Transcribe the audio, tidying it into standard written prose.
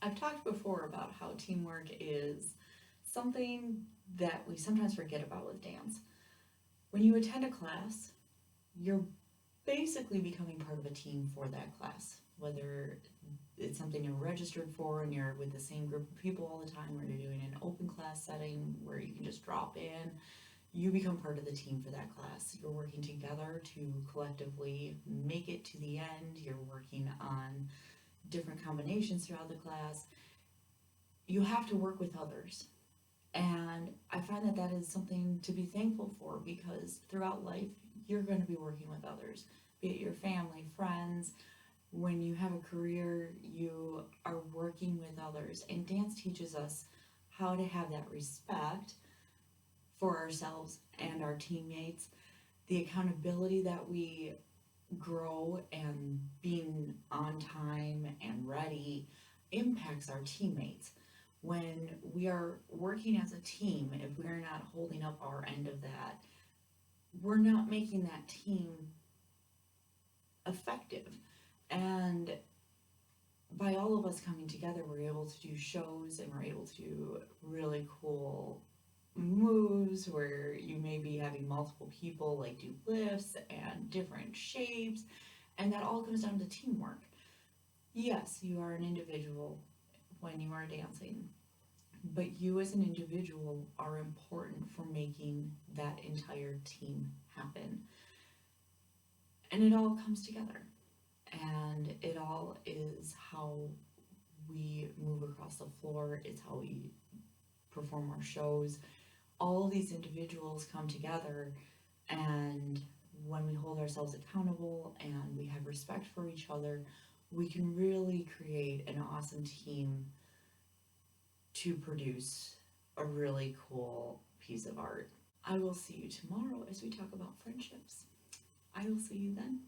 I've talked before about how teamwork is something that we sometimes forget about with dance. When you attend a class, you're basically becoming part of a team for that class, whether it's something you're registered for and you're with the same group of people all the time, or you're doing an open class setting where you can just drop in. You become part of the team for that class. You're working together to collectively make it to the end. You're working on different combinations throughout the class. You have to work with others. And I find that that is something to be thankful for, because throughout life, you're going to be working with others, be it your family, friends. When you have a career, you are working with others. And dance teaches us how to have that respect for ourselves and our teammates, the accountability that we grow, and being on time and ready impacts our teammates. When we are working as a team, if we're not holding up our end of that, we're not making that team effective. And by all of us coming together, we're able to do shows and we're able to do really cool moves where you may be having multiple people like do lifts and different shapes, and that all comes down to teamwork. Yes, you are an individual when you are dancing, but you as an individual are important for making that entire team happen. And it all comes together, and it all is how we move across the floor, it's how we perform our shows. All of these individuals come together, and when we hold ourselves accountable and we have respect for each other, we can really create an awesome team to produce a really cool piece of art. I will see you tomorrow as we talk about friendships. I will see you then.